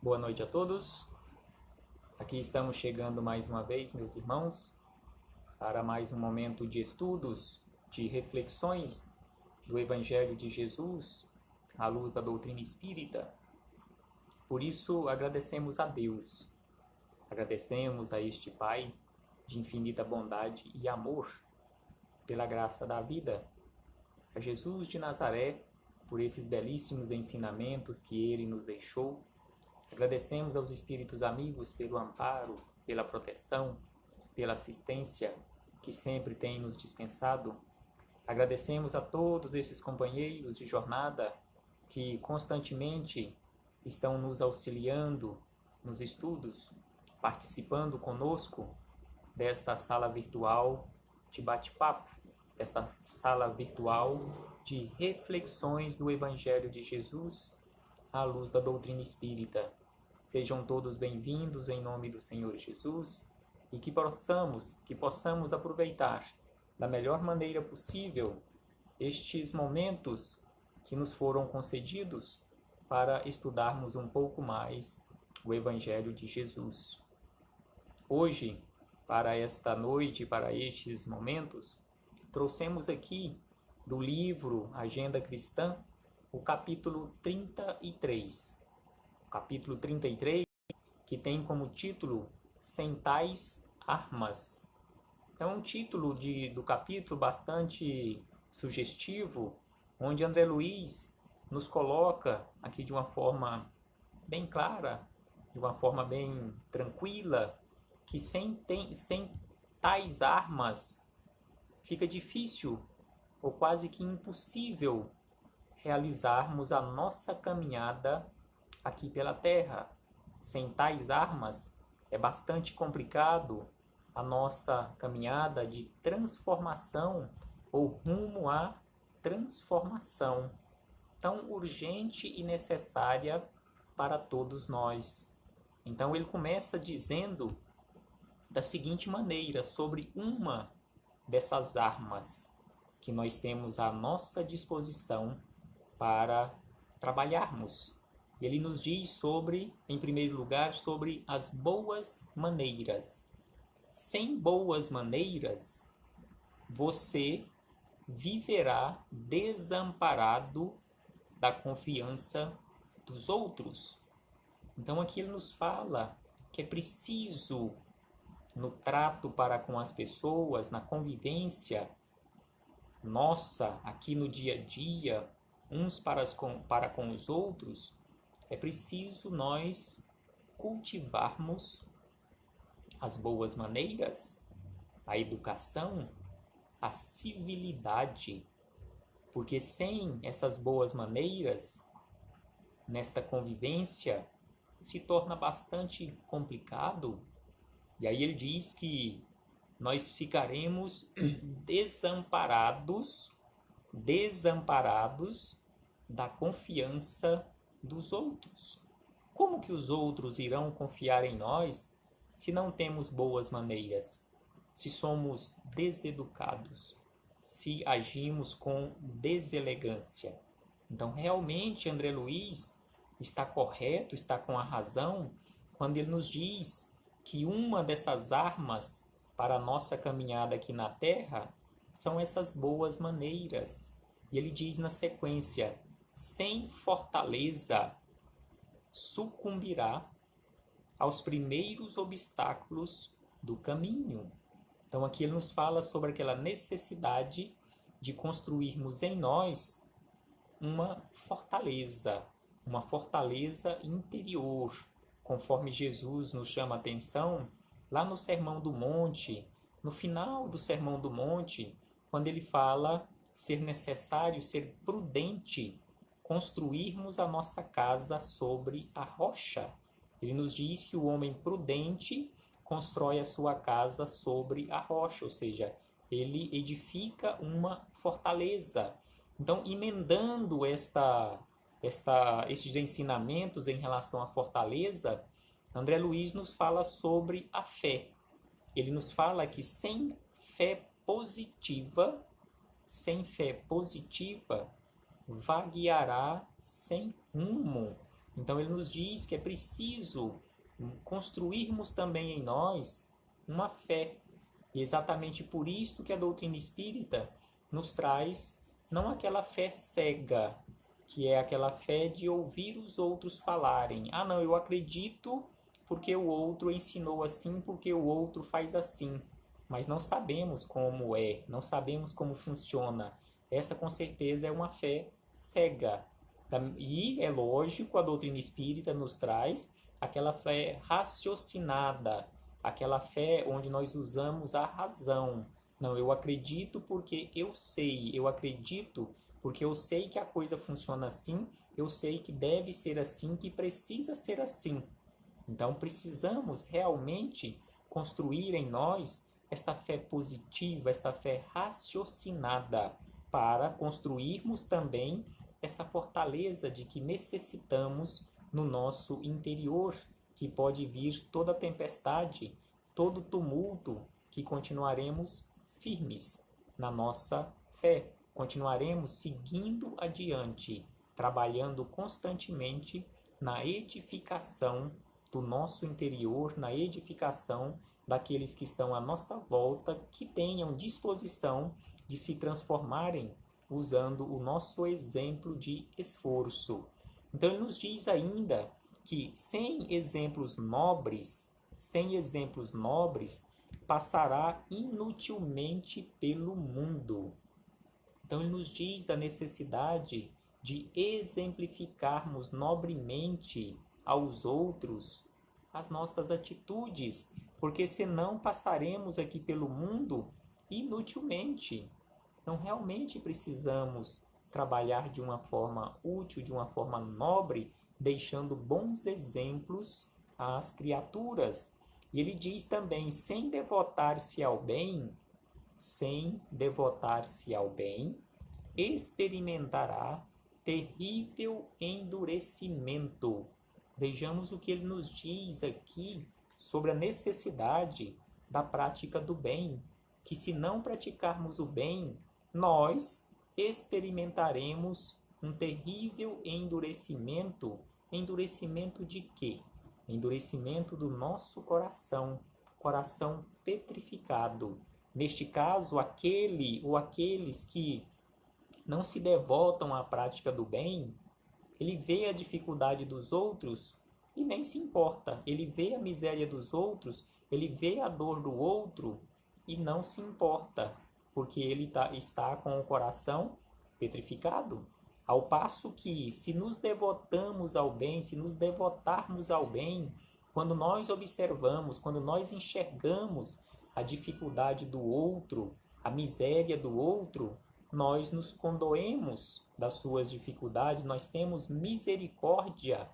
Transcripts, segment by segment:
Boa noite a todos. Aqui estamos chegando mais uma vez, meus irmãos, para mais um momento de estudos, de reflexões do Evangelho de Jesus à luz da doutrina espírita. Por isso, agradecemos a Deus, agradecemos a este Pai de infinita bondade e amor pela graça da vida, a Jesus de Nazaré por esses belíssimos ensinamentos que ele nos deixou. Agradecemos aos espíritos amigos pelo amparo, pela proteção, pela assistência que sempre têm nos dispensado. Agradecemos a todos esses companheiros de jornada que constantemente estão nos auxiliando nos estudos, participando conosco desta sala virtual de bate-papo, desta sala virtual de reflexões do Evangelho de Jesus à luz da doutrina espírita. Sejam todos bem-vindos em nome do Senhor Jesus e que possamos aproveitar da melhor maneira possível estes momentos que nos foram concedidos para estudarmos um pouco mais o Evangelho de Jesus. Hoje, para esta noite, para estes momentos, trouxemos aqui do livro Agenda Cristã o capítulo 33. Capítulo 33, que tem como título Sem Tais Armas. É um título do capítulo bastante sugestivo, onde André Luiz nos coloca aqui de uma forma bem clara, de uma forma bem tranquila, que sem tais armas fica difícil ou quase que impossível realizarmos a nossa caminhada aqui pela Terra. Sem tais armas, é bastante complicado a nossa caminhada de transformação ou rumo à transformação, tão urgente e necessária para todos nós. Então ele começa dizendo da seguinte maneira sobre uma dessas armas que nós temos à nossa disposição para trabalharmos. Ele nos diz sobre, em primeiro lugar, sobre as boas maneiras. Sem boas maneiras, você viverá desamparado da confiança dos outros. Então aqui ele nos fala que é preciso, no trato para com as pessoas, na convivência nossa, aqui no dia a dia, uns para com os outros, é preciso nós cultivarmos as boas maneiras, a educação, a civilidade, porque sem essas boas maneiras, nesta convivência, se torna bastante complicado. E aí ele diz que nós ficaremos desamparados da confiança dos outros. Como que os outros irão confiar em nós se não temos boas maneiras, se somos deseducados, se agimos com deselegância? Então, realmente, André Luiz está correto, está com a razão, quando ele nos diz que uma dessas armas para a nossa caminhada aqui na Terra são essas boas maneiras. E ele diz na sequência: sem fortaleza sucumbirá aos primeiros obstáculos do caminho. Então aqui ele nos fala sobre aquela necessidade de construirmos em nós uma fortaleza interior, conforme Jesus nos chama a atenção lá no Sermão do Monte, no final do Sermão do Monte, quando ele fala ser necessário ser prudente, construirmos a nossa casa sobre a rocha. Ele nos diz que o homem prudente constrói a sua casa sobre a rocha, ou seja, ele edifica uma fortaleza. Então, emendando estes ensinamentos em relação à fortaleza, André Luiz nos fala sobre a fé. Ele nos fala que sem fé positiva, vagueará sem rumo. Então ele nos diz que é preciso construirmos também em nós uma fé. E é exatamente por isso que a doutrina espírita nos traz não aquela fé cega, que é aquela fé de ouvir os outros falarem. Ah, não, eu acredito porque o outro ensinou assim, porque o outro faz assim. Mas não sabemos como é, não sabemos como funciona. Esta, com certeza, é uma fé cega. E é lógico, a doutrina espírita nos traz aquela fé raciocinada, aquela fé onde nós usamos a razão. Não, eu acredito porque eu acredito porque eu sei que a coisa funciona assim, eu sei que deve ser assim, que precisa ser assim. Então precisamos realmente construir em nós esta fé positiva, esta fé raciocinada, para construirmos também essa fortaleza de que necessitamos no nosso interior, que pode vir toda tempestade, todo tumulto, que continuaremos firmes na nossa fé, continuaremos seguindo adiante, trabalhando constantemente na edificação do nosso interior, na edificação daqueles que estão à nossa volta, que tenham disposição de se transformarem usando o nosso exemplo de esforço. Então ele nos diz ainda que sem exemplos nobres, passará inutilmente pelo mundo. Então ele nos diz da necessidade de exemplificarmos nobremente aos outros as nossas atitudes, porque senão passaremos aqui pelo mundo inutilmente. Então realmente precisamos trabalhar de uma forma útil, de uma forma nobre, deixando bons exemplos às criaturas. E ele diz também, sem devotar-se ao bem, experimentará terrível endurecimento. Vejamos o que ele nos diz aqui sobre a necessidade da prática do bem, que se não praticarmos o bem, nós experimentaremos um terrível endurecimento. Endurecimento de quê? Endurecimento do nosso coração, coração petrificado. Neste caso, aquele ou aqueles que não se devotam à prática do bem, ele vê a dificuldade dos outros e nem se importa. Ele vê a miséria dos outros, ele vê a dor do outro e não se importa, porque ele está com o coração petrificado. Ao passo que, se nos devotamos ao bem, se nos devotarmos ao bem, quando nós observamos, quando nós enxergamos a dificuldade do outro, a miséria do outro, nós nos condoemos das suas dificuldades, nós temos misericórdia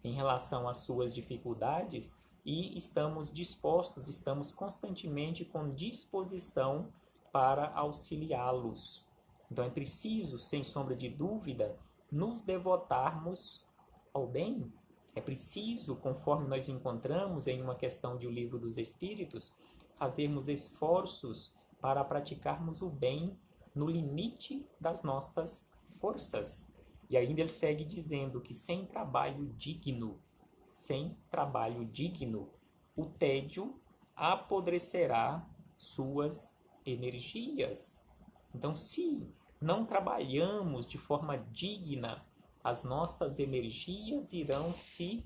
em relação às suas dificuldades e estamos dispostos, estamos constantemente com disposição para auxiliá-los. Então é preciso, sem sombra de dúvida, nos devotarmos ao bem. É preciso, conforme nós encontramos em uma questão de O Livro dos Espíritos, fazermos esforços para praticarmos o bem no limite das nossas forças. E ainda ele segue dizendo que sem trabalho digno, o tédio apodrecerá suas energias. Então, se não trabalhamos de forma digna, as nossas energias irão se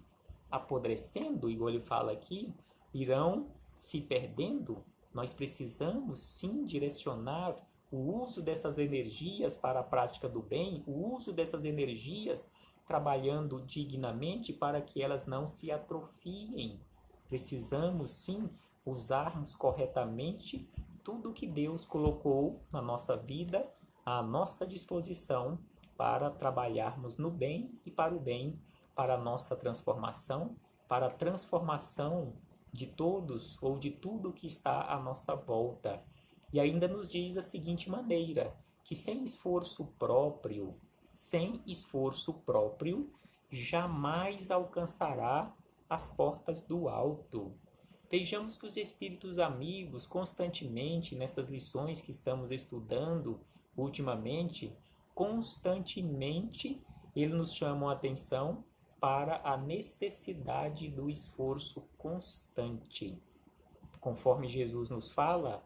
apodrecendo, igual ele fala aqui, irão se perdendo. Nós precisamos sim direcionar o uso dessas energias para a prática do bem, o uso dessas energias trabalhando dignamente para que elas não se atrofiem. Precisamos sim usarmos corretamente tudo que Deus colocou na nossa vida à nossa disposição para trabalharmos no bem e para o bem, para a nossa transformação, para a transformação de todos ou de tudo que está à nossa volta. E ainda nos diz da seguinte maneira, que sem esforço próprio, jamais alcançará as portas do alto. Vejamos que os espíritos amigos, constantemente, nestas lições que estamos estudando ultimamente, constantemente, eles nos chamam a atenção para a necessidade do esforço constante. Conforme Jesus nos fala,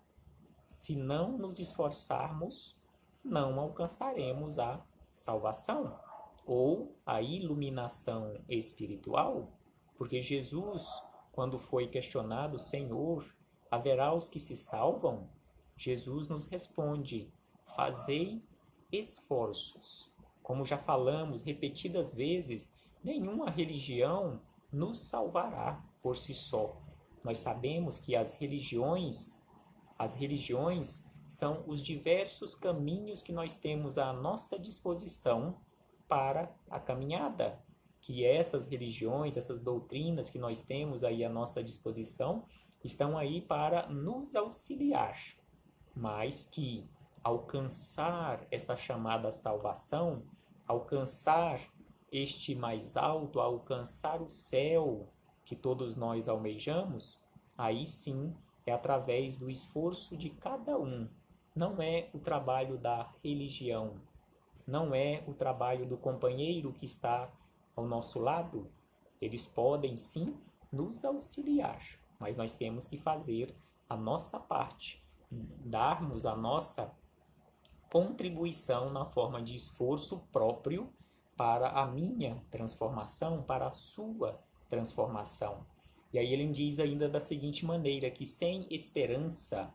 se não nos esforçarmos, não alcançaremos a salvação ou a iluminação espiritual, porque Jesus, quando foi questionado, Senhor, haverá os que se salvam? Jesus nos responde, fazei esforços. Como já falamos repetidas vezes, nenhuma religião nos salvará por si só. Nós sabemos que as religiões são os diversos caminhos que nós temos à nossa disposição para a caminhada. Que essas religiões, essas doutrinas que nós temos aí à nossa disposição, estão aí para nos auxiliar, mas que alcançar esta chamada salvação, alcançar este mais alto, alcançar o céu que todos nós almejamos, aí sim é através do esforço de cada um. Não é o trabalho da religião, não é o trabalho do companheiro que está ao nosso lado. Eles podem sim nos auxiliar, mas nós temos que fazer a nossa parte, darmos a nossa contribuição na forma de esforço próprio para a minha transformação, para a sua transformação. E aí ele diz ainda da seguinte maneira, que sem esperança,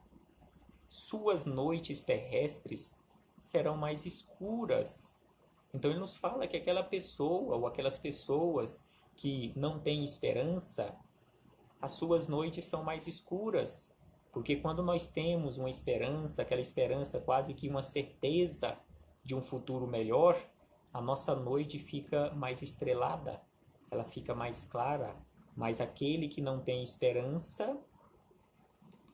suas noites terrestres serão mais escuras. Então ele nos fala que aquela pessoa ou aquelas pessoas que não têm esperança, as suas noites são mais escuras. Porque quando nós temos uma esperança, aquela esperança quase que uma certeza de um futuro melhor, a nossa noite fica mais estrelada, ela fica mais clara. Mas aquele que não tem esperança,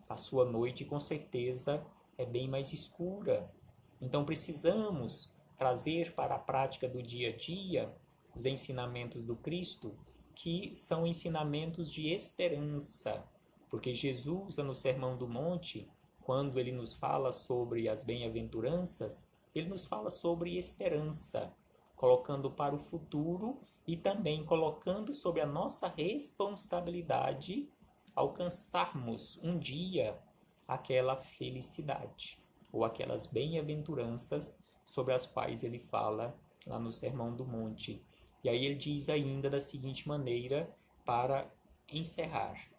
a sua noite com certeza é bem mais escura. Então precisamos trazer para a prática do dia a dia os ensinamentos do Cristo, que são ensinamentos de esperança. Porque Jesus, lá no Sermão do Monte, quando ele nos fala sobre as bem-aventuranças, ele nos fala sobre esperança, colocando para o futuro e também colocando sobre a nossa responsabilidade alcançarmos um dia aquela felicidade ou aquelas bem-aventuranças sobre as quais ele fala lá no Sermão do Monte. E aí ele diz ainda da seguinte maneira, para encerrar: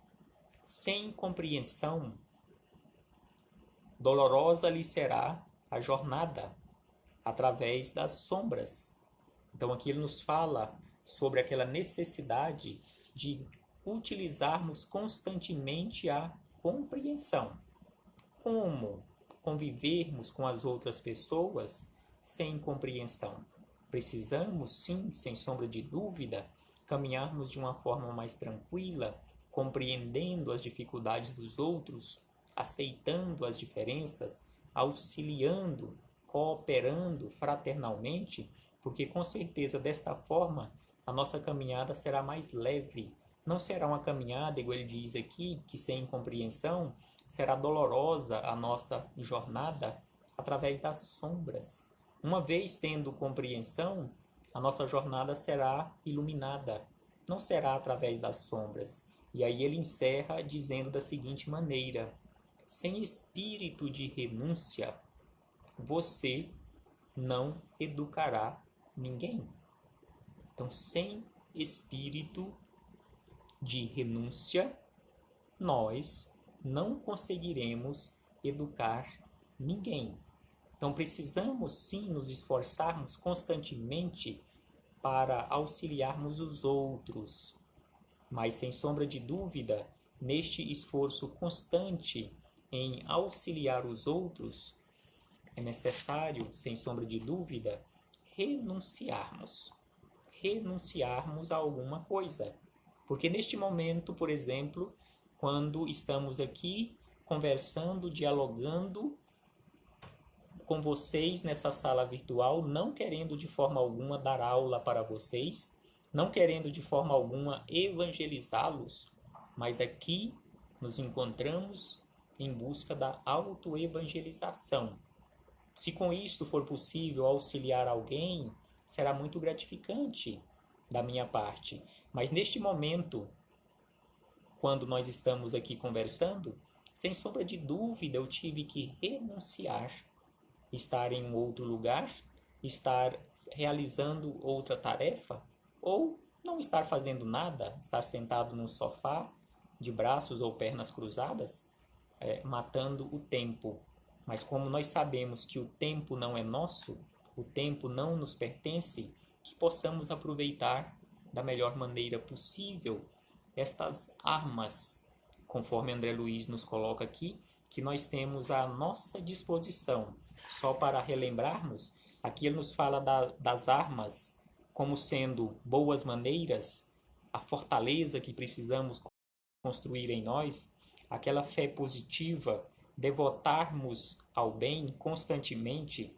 sem compreensão, dolorosa lhe será a jornada através das sombras. Então aqui ele nos fala sobre aquela necessidade de utilizarmos constantemente a compreensão. Como convivermos com as outras pessoas sem compreensão? Precisamos, sim, sem sombra de dúvida, caminharmos de uma forma mais tranquila, compreendendo as dificuldades dos outros, aceitando as diferenças, auxiliando, cooperando fraternalmente, porque com certeza desta forma a nossa caminhada será mais leve. Não será uma caminhada, igual ele diz aqui, que sem compreensão será dolorosa a nossa jornada através das sombras. Uma vez tendo compreensão, a nossa jornada será iluminada, não será através das sombras. E aí ele encerra dizendo da seguinte maneira: sem espírito de renúncia, você não educará ninguém. Então, sem espírito de renúncia, nós não conseguiremos educar ninguém. Então, precisamos sim nos esforçarmos constantemente para auxiliarmos os outros. Mas, sem sombra de dúvida, neste esforço constante em auxiliar os outros, é necessário, sem sombra de dúvida, renunciarmos a alguma coisa. Porque neste momento, por exemplo, quando estamos aqui conversando, dialogando com vocês nessa sala virtual, não querendo de forma alguma dar aula para vocês, não querendo de forma alguma evangelizá-los, mas aqui nos encontramos em busca da autoevangelização. Se com isto for possível auxiliar alguém, será muito gratificante. da minha parte. Mas neste momento, quando nós estamos aqui conversando, sem sombra de dúvida, eu tive que renunciar, estar em um outro lugar, estar realizando outra tarefa, ou não estar fazendo nada, estar sentado num sofá, de braços ou pernas cruzadas, matando o tempo. Mas como nós sabemos que o tempo não é nosso, o tempo não nos pertence, que possamos aproveitar da melhor maneira possível estas armas, conforme André Luiz nos coloca aqui, que nós temos à nossa disposição. Só para relembrarmos, aqui ele nos fala das armas como sendo boas maneiras, a fortaleza que precisamos construir em nós, aquela fé positiva, devotarmos ao bem constantemente,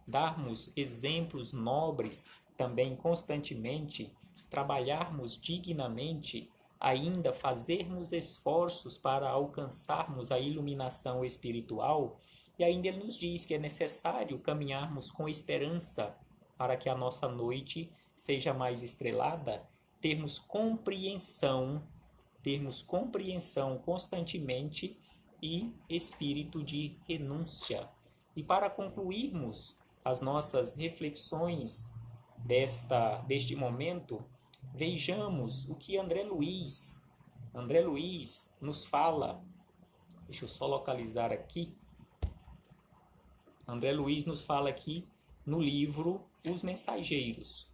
darmos exemplos nobres também constantemente, trabalharmos dignamente, ainda fazermos esforços para alcançarmos a iluminação espiritual. E ainda ele nos diz que é necessário caminharmos com esperança para que a nossa noite seja mais estrelada, termos compreensão constantemente e espírito de renúncia. E para concluirmos as nossas reflexões deste momento, vejamos o que André Luiz nos fala. Deixa eu só localizar aqui. André Luiz nos fala aqui no livro Os Mensageiros.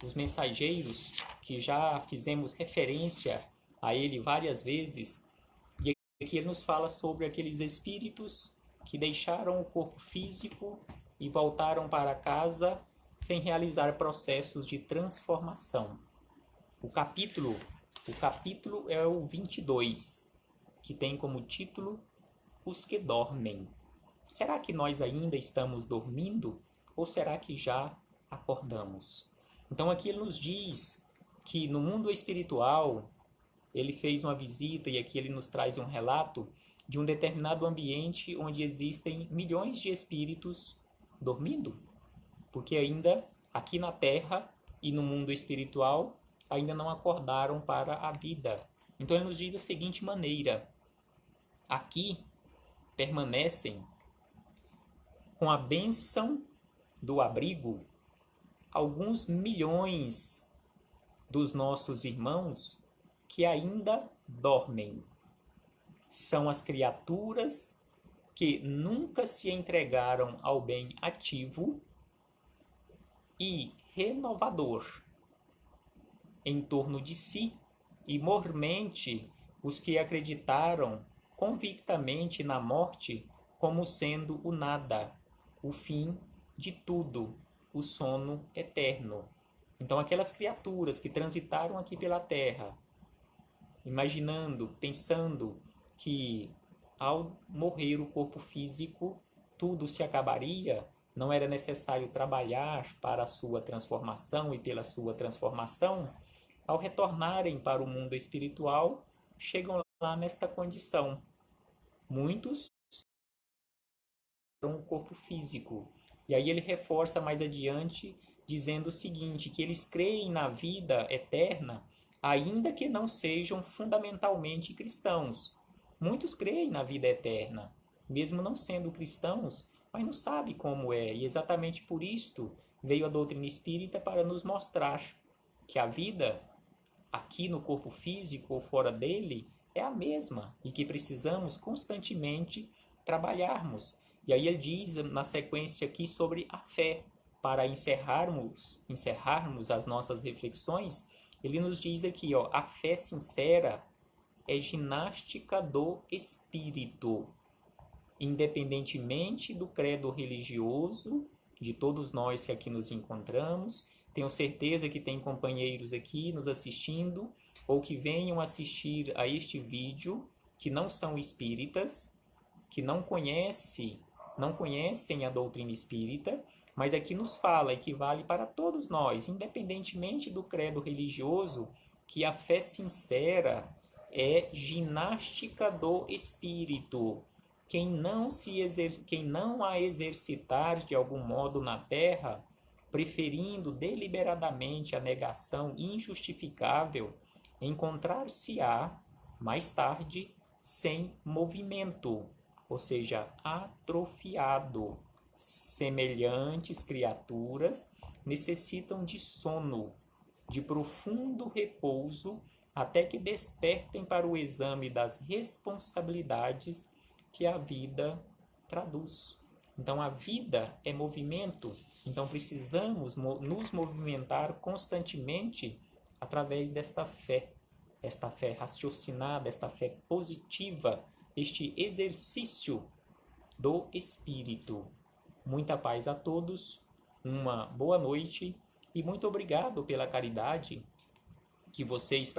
Os Mensageiros, que já fizemos referência a ele várias vezes, e aqui ele nos fala sobre aqueles espíritos que deixaram o corpo físico e voltaram para casa sem realizar processos de transformação. O capítulo é o 22, que tem como título Os que Dormem. Será que nós ainda estamos dormindo ou será que já acordamos? Então aqui ele nos diz que no mundo espiritual ele fez uma visita e aqui ele nos traz um relato de um determinado ambiente onde existem milhões de espíritos dormindo, porque ainda aqui na Terra e no mundo espiritual ainda não acordaram para a vida. Então ele nos diz da seguinte maneira: aqui permanecem com a bênção do abrigo alguns milhões dos nossos irmãos que ainda dormem. São as criaturas que nunca se entregaram ao bem ativo e renovador em torno de si, e mormente os que acreditaram convictamente na morte como sendo o nada, o fim de tudo, o sono eterno. Então aquelas criaturas que transitaram aqui pela Terra, imaginando, pensando que ao morrer o corpo físico tudo se acabaria, não era necessário trabalhar para a sua transformação e pela sua transformação, ao retornarem para o mundo espiritual, chegam lá nesta condição. Muitos têm um corpo físico. E aí ele reforça mais adiante, dizendo o seguinte, que eles creem na vida eterna, ainda que não sejam fundamentalmente cristãos. Muitos creem na vida eterna, mesmo não sendo cristãos, mas não sabem como é. E exatamente por isto veio a doutrina espírita para nos mostrar que a vida aqui no corpo físico ou fora dele é a mesma e que precisamos constantemente trabalharmos. E aí ele diz na sequência aqui sobre a fé. Para encerrarmos as nossas reflexões, ele nos diz aqui, ó, a fé sincera é ginástica do espírito, independentemente do credo religioso de todos nós que aqui nos encontramos. Tenho certeza que tem companheiros aqui nos assistindo ou que venham assistir a este vídeo que não são espíritas, que não conhecem a doutrina espírita, mas aqui nos fala e que vale para todos nós, independentemente do credo religioso, que a fé sincera é ginástica do espírito. Quem não a exercitar de algum modo na terra, preferindo deliberadamente a negação injustificável, encontrar-se-á, mais tarde, sem movimento, ou seja, atrofiado. Semelhantes criaturas necessitam de sono, de profundo repouso, até que despertem para o exame das responsabilidades que a vida traduz. Então, a vida é movimento, então precisamos nos movimentar constantemente através desta fé raciocinada, esta fé positiva, este exercício do Espírito. Muita paz a todos, uma boa noite e muito obrigado pela caridade que vocês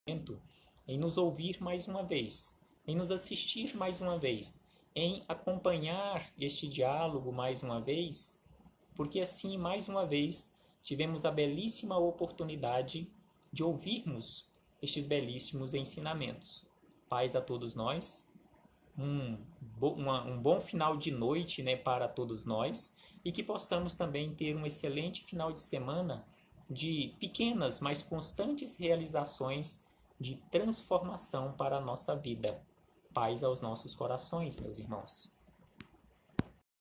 em nos ouvir mais uma vez, em nos assistir mais uma vez, em acompanhar este diálogo mais uma vez, porque assim, mais uma vez, tivemos a belíssima oportunidade de ouvirmos estes belíssimos ensinamentos. Paz a todos nós, um bom final de noite, né, para todos nós, e que possamos também ter um excelente final de semana de pequenas, mas constantes realizações de transformação para a nossa vida. Paz aos nossos corações, meus irmãos.